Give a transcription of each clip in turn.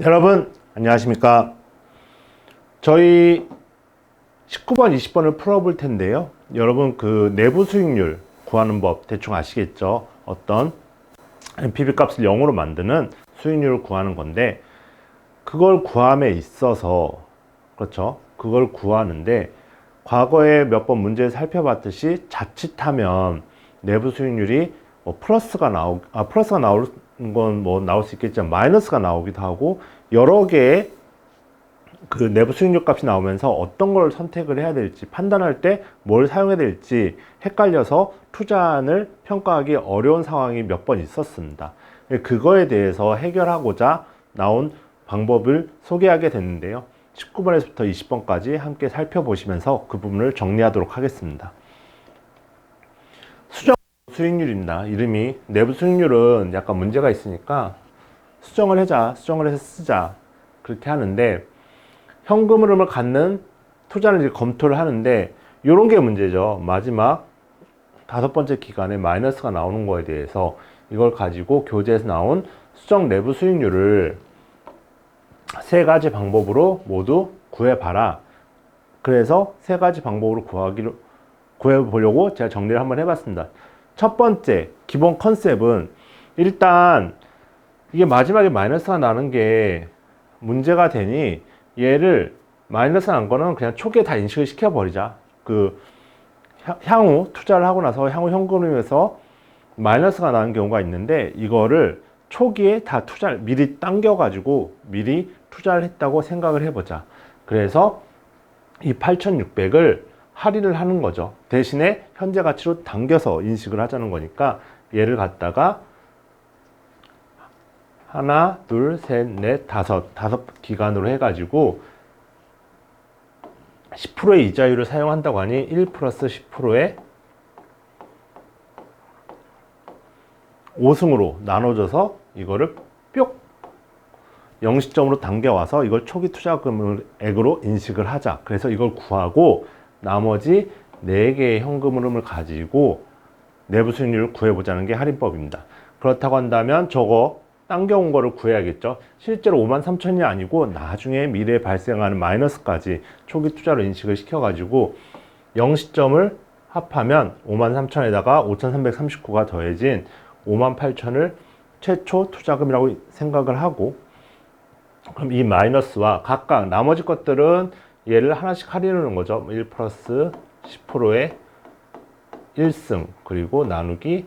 여러분 안녕하십니까. 저희 19번 20번을 풀어볼 텐데요, 여러분 그 내부 수익률 구하는 법 대충 아시겠죠? 어떤 NPV 값을 0으로 만드는 수익률을 구하는 건데, 그걸 구함에 있어서, 그렇죠, 그걸 구하는데 과거에 몇 번 문제를 살펴봤듯이 자칫하면 내부 수익률이 플러스가 나오는 건 뭐 나올 수 있겠지만 마이너스가 나오기도 하고, 여러 개의 그 내부 수익률 값이 나오면서 어떤 걸 선택을 해야 될지, 판단할 때 뭘 사용해야 될지 헷갈려서 투자안을 평가하기 어려운 상황이 몇 번 있었습니다. 그거에 대해서 해결하고자 나온 방법을 소개하게 됐는데요, 19번에서부터 20번까지 함께 살펴보시면서 그 부분을 정리하도록 하겠습니다. 수정 수익률입니다. 이름이 내부 수익률은 약간 문제가 있으니까 수정을 해서 쓰자, 그렇게 하는데, 현금 흐름을 갖는 투자를 이제 검토를 하는데 이런 게 문제죠. 마지막 5번째 기간에 마이너스가 나오는 거에 대해서 이걸 가지고 교재에서 나온 수정 내부 수익률을 3가지 방법으로 모두 구해봐라. 그래서 3가지 방법으로 구해보려고 제가 정리를 한번 해봤습니다. 첫 번째 기본 컨셉은, 일단 이게 마지막에 마이너스가 나는 게 문제가 되니 얘를 마이너스 난 거는 그냥 초기에 다 인식을 시켜버리자. 그 향후 투자를 하고 나서 향후 현금흐름에서 마이너스가 나는 경우가 있는데, 이거를 초기에 다 투자를 미리 당겨가지고 미리 투자를 했다고 생각을 해보자. 그래서 이 8,600을 할인을 하는 거죠. 대신에 현재 가치로 당겨서 인식을 하자는 거니까, 얘를 갖다가 하나, 둘, 셋, 넷, 다섯 기간으로 해가지고 10%의 이자율을 사용한다고 하니 1 플러스 10%의 5승으로 나눠줘서 이거를 뿅 0시점으로 당겨와서 이걸 초기 투자금액으로 인식을 하자. 그래서 이걸 구하고 나머지 4개의 현금 흐름을 가지고 내부 수익률을 구해보자는 게 할인법입니다. 그렇다고 한다면 저거 당겨온 거를 구해야겠죠. 실제로 53,000이 아니고 나중에 미래에 발생하는 마이너스까지 초기 투자로 인식을 시켜가지고 0시점을 합하면 53,000에다가 5,339가 더해진 58,000을 최초 투자금이라고 생각을 하고, 그럼 이 마이너스와 각각 나머지 것들은 얘를 하나씩 할인하는 거죠. 1 플러스 10%의 1승, 그리고 나누기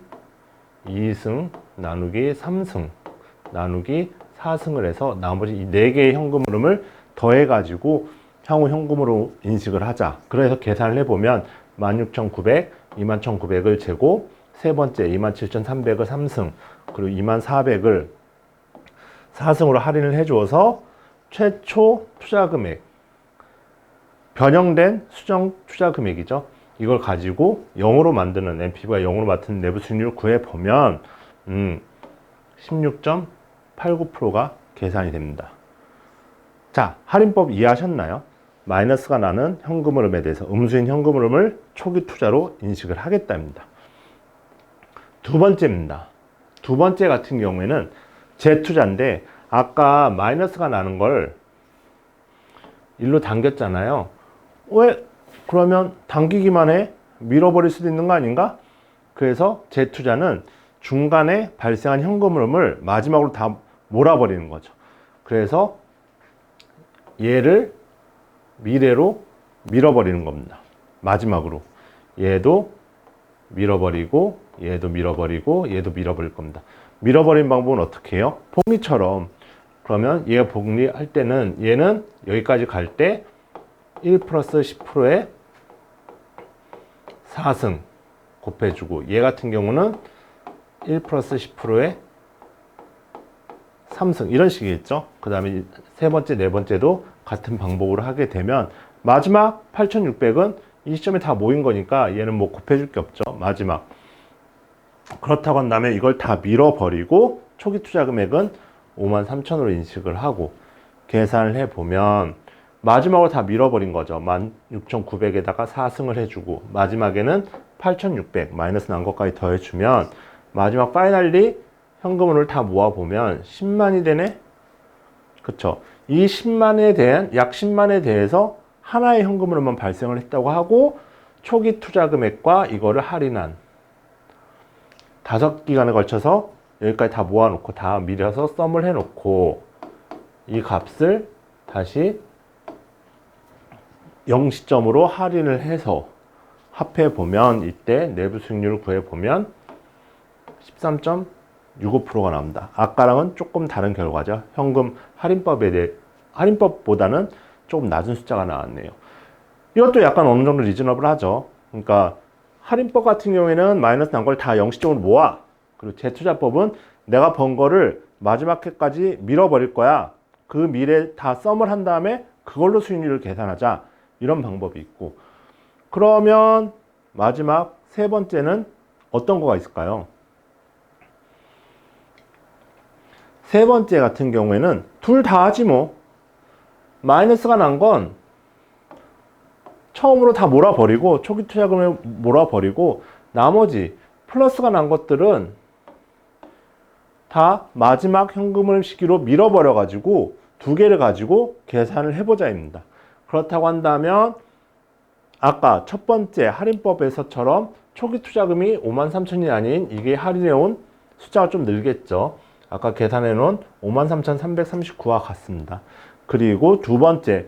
2승, 나누기 3승, 나누기 4승을 해서 나머지 이 4개의 현금 흐름을 더해가지고 향후 현금으로 인식을 하자. 그래서 계산을 해보면 16,900, 21,900을 재고, 세 번째 27,300을 3승, 그리고 24,100을 4승으로 할인을 해줘서 최초 투자금액, 변형된 수정 투자금액이죠. 이걸 가지고 0으로 만드는, NPV가 0으로 만드는 내부 수익률을 구해보면 16.89%가 계산이 됩니다. 자, 할인법 이해하셨나요? 마이너스가 나는 현금 흐름에 대해서 음수인 현금 흐름을 초기 투자로 인식을 하겠답니다. 두 번째입니다. 두 번째 같은 경우에는 재투자인데, 아까 마이너스가 나는 걸 일로 당겼잖아요. 왜 그러면 당기기만 해? 밀어버릴 수도 있는 거 아닌가? 그래서 재투자는 중간에 발생한 현금 흐름을 마지막으로 다 몰아버리는 거죠. 그래서 얘를 미래로 밀어버리는 겁니다. 마지막으로 얘도 밀어버리고 얘도 밀어버리고 얘도 밀어버릴 겁니다. 밀어버리는 방법은 어떻게 해요? 복리처럼. 그러면 얘가 복리할 때는 얘는 여기까지 갈 때 1 플러스 10%의 4승 곱해주고, 얘 같은 경우는 1 플러스 10%의 3승, 이런 식이겠죠. 그 다음에 세 번째, 네 번째도 같은 방법으로 하게 되면 마지막 8,600은 이 시점에 다 모인 거니까 얘는 뭐 곱해줄 게 없죠. 마지막. 그렇다고 한다면 이걸 다 밀어버리고 초기 투자 금액은 53,000으로 인식을 하고 계산을 해보면 마지막으로 다 밀어버린 거죠. 16,900에다가 4승을 해주고 마지막에는 8,600 마이너스 난 것까지 더해주면 마지막 파이널리 현금을 다 모아보면 10만이 되네? 그쵸? 이 10만에 대한 약 10만에 대해서 하나의 현금으로만 발생을 했다고 하고 초기 투자 금액과 이거를 할인한 5기간에 걸쳐서 여기까지 다 모아놓고 다 밀어서 썸을 해놓고 이 값을 다시 0시점으로 할인을 해서 합해보면 이때 내부 수익률을 구해보면 13.65%가 나옵니다. 아까랑은 조금 다른 결과죠. 현금 할인법보다는 조금 낮은 숫자가 나왔네요. 이것도 약간 어느 정도 리즈너블 하죠. 그러니까 할인법 같은 경우에는 마이너스 난 걸 다 0시점으로 모아. 그리고 재투자법은 내가 번 거를 마지막 해까지 밀어버릴 거야. 그 미래 다 썸을 한 다음에 그걸로 수익률을 계산하자. 이런 방법이 있고. 그러면 마지막 세 번째는 어떤 거가 있을까요? 세 번째 같은 경우에는 둘 다 하지 뭐. 마이너스가 난 건 처음으로 다 몰아버리고 초기 투자금을 몰아버리고 나머지 플러스가 난 것들은 다 마지막 현금을 시기로 밀어버려 가지고 두 개를 가지고 계산을 해보자입니다. 그렇다고 한다면 아까 첫 번째 할인법에서처럼 초기 투자금이 53,000이 아닌 이게 할인해온 숫자가 좀 늘겠죠. 아까 계산해놓은 53,339와 같습니다. 그리고 두 번째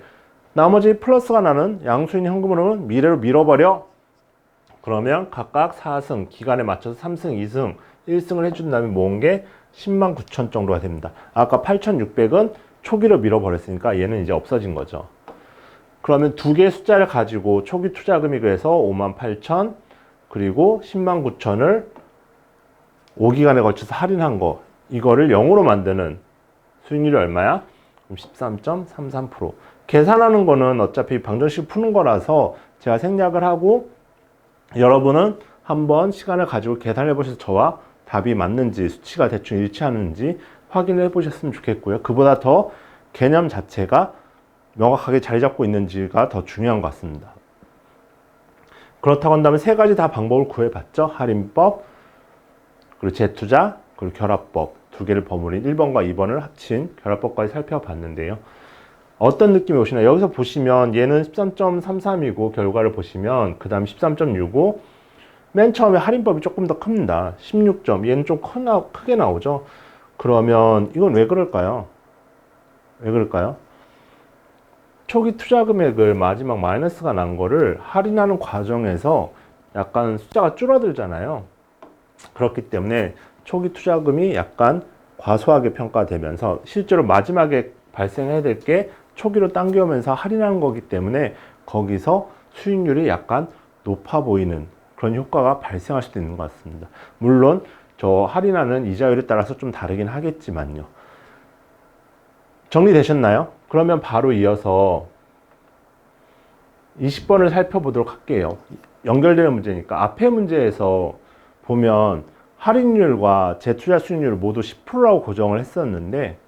나머지 플러스가 나는 양수인 현금으로는 미래로 밀어버려. 그러면 각각 4승 기간에 맞춰서 3승, 2승, 1승을 해준 다음에 모은 게 10만 9천 정도가 됩니다. 아까 8,600은 초기로 밀어버렸으니까 얘는 이제 없어진 거죠. 그러면 두 개의 숫자를 가지고 초기 투자금이 그래서 58,000 그리고 10만 9천을 5기간에 걸쳐서 할인한 거 이거를 0으로 만드는 수익률이 얼마야? 13.33%. 계산하는 거는 어차피 방정식 푸는 거라서 제가 생략을 하고 여러분은 한번 시간을 가지고 계산해 보셔서 저와 답이 맞는지 수치가 대충 일치하는지 확인해 보셨으면 좋겠고요. 그보다 더 개념 자체가 명확하게 자리 잡고 있는지가 더 중요한 것 같습니다. 그렇다고 한다면 세 가지 다 방법을 구해봤죠. 할인법, 그리고 재투자, 그리고 결합법 두 개를 버무린 1번과 2번을 합친 결합법까지 살펴봤는데요. 어떤 느낌이 오시나요? 여기서 보시면 얘는 13.33이고 결과를 보시면 그 다음 13.65 맨 처음에 할인법이 조금 더 큽니다. 16점 얘는 좀 크게 나오죠. 그러면 이건 왜 그럴까요? 왜 그럴까요? 초기 투자 금액을 마지막 마이너스가 난 거를 할인하는 과정에서 약간 숫자가 줄어들잖아요. 그렇기 때문에 초기 투자금이 약간 과소하게 평가되면서 실제로 마지막에 발생해야 될 게 초기로 당겨오면서 할인하는 거기 때문에 거기서 수익률이 약간 높아 보이는 그런 효과가 발생할 수도 있는 것 같습니다. 물론 저 할인하는 이자율에 따라서 좀 다르긴 하겠지만요. 정리되셨나요? 그러면 바로 이어서 20번을 살펴보도록 할게요. 연결되는 문제니까 앞에 문제에서 보면 할인율과 재투자 수익률을 모두 10%라고 고정을 했었는데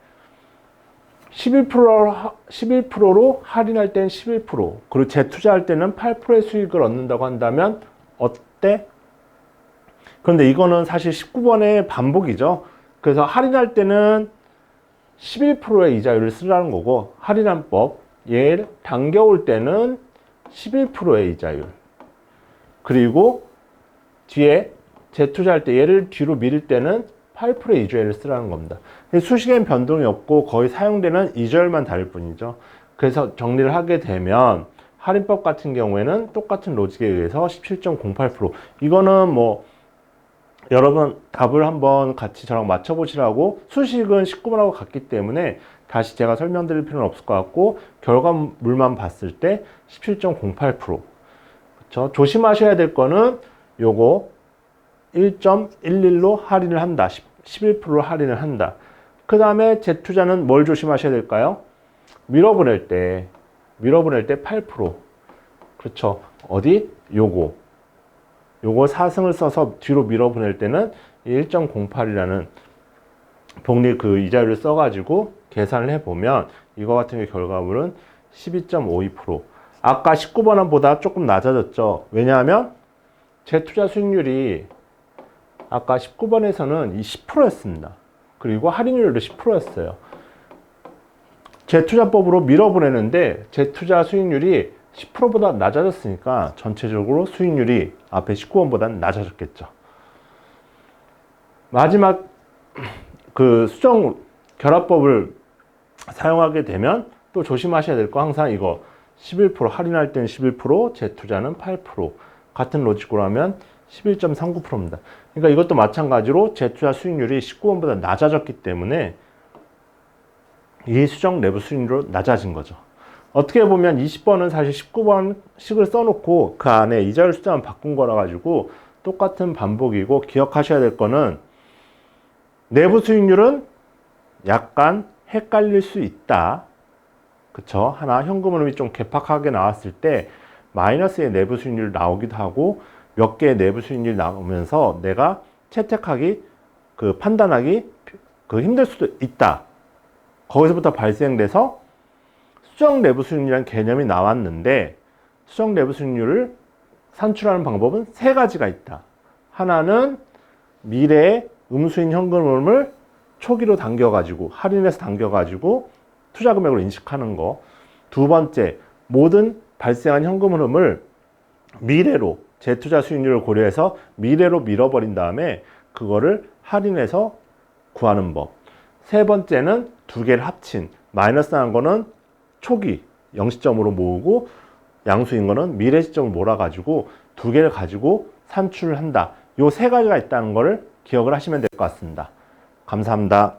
11%로 할인할 땐 11% 그리고 재투자할 때는 8%의 수익을 얻는다고 한다면 어때? 그런데 이거는 사실 19번의 반복이죠. 그래서 할인할 때는 11%의 이자율을 쓰라는 거고 할인한 법 얘를 당겨올 때는 11%의 이자율 그리고 뒤에 재투자할 때 얘를 뒤로 밀 때는 8%의 이자율을 쓰라는 겁니다. 수식엔 변동이 없고 거의 사용되는 이자율만 다를 뿐이죠. 그래서 정리를 하게 되면 할인법 같은 경우에는 똑같은 로직에 의해서 17.08% 이거는 뭐 여러분 답을 한번 같이 저랑 맞춰보시라고 수식은 19번하고 같기 때문에 다시 제가 설명드릴 필요는 없을 것 같고 결과물만 봤을 때 17.08% 그렇죠? 조심하셔야 될 거는 요거 1.11로 할인을 한다. 11%로 할인을 한다. 그 다음에 재투자는 뭘 조심하셔야 될까요? 밀어보낼 때 8%. 그렇죠. 어디? 요거 4승을 써서 뒤로 밀어보낼 때는 1.08이라는 복리 그 이자율을 써가지고 계산을 해보면 이거 같은 경우 결과물은 12.52%. 아까 19번보다 조금 낮아졌죠. 왜냐하면 재투자 수익률이 아까 19번에서는 이 10%였습니다. 그리고 할인율도 10%였어요. 재투자법으로 밀어보내는데 재투자 수익률이 10%보다 낮아졌으니까 전체적으로 수익률이 앞에 19원보다는 낮아졌겠죠. 마지막 그 수정 결합법을 사용하게 되면 또 조심하셔야 될 거 항상 이거 11% 할인할 때는 11%, 재투자는 8%. 같은 로직으로 하면 11.39%입니다. 그러니까 이것도 마찬가지로 재투자 수익률이 19원보다 낮아졌기 때문에 이 수정 내부 수익률로 낮아진 거죠. 어떻게 보면 20번은 사실 19번씩을 써놓고 그 안에 이자율 숫자만 바꾼 거라 가지고 똑같은 반복이고, 기억하셔야 될 거는 내부 수익률은 약간 헷갈릴 수 있다. 그쵸? 하나 현금 흐름이 좀 괴팍하게 나왔을 때 마이너스의 내부 수익률이 나오기도 하고 몇 개의 내부 수익률이 나오면서 내가 채택하기, 판단하기 힘들 수도 있다. 거기서부터 발생돼서 수정 내부 수익률이라는 개념이 나왔는데, 수정 내부 수익률을 산출하는 방법은 세 가지가 있다. 하나는 미래의 음수인 현금 흐름을 초기로 당겨가지고, 할인해서 당겨가지고 투자 금액으로 인식하는 거. 두 번째, 모든 발생한 현금 흐름을 미래로, 재투자 수익률을 고려해서 미래로 밀어버린 다음에 그거를 할인해서 구하는 법. 세 번째는 두 개를 합친, 마이너스 난 거는 초기 0시점으로 모으고 양수인 거는 미래 시점을 몰아가지고 두 개를 가지고 산출을 한다. 요 세 가지가 있다는 거를 기억을 하시면 될 것 같습니다. 감사합니다.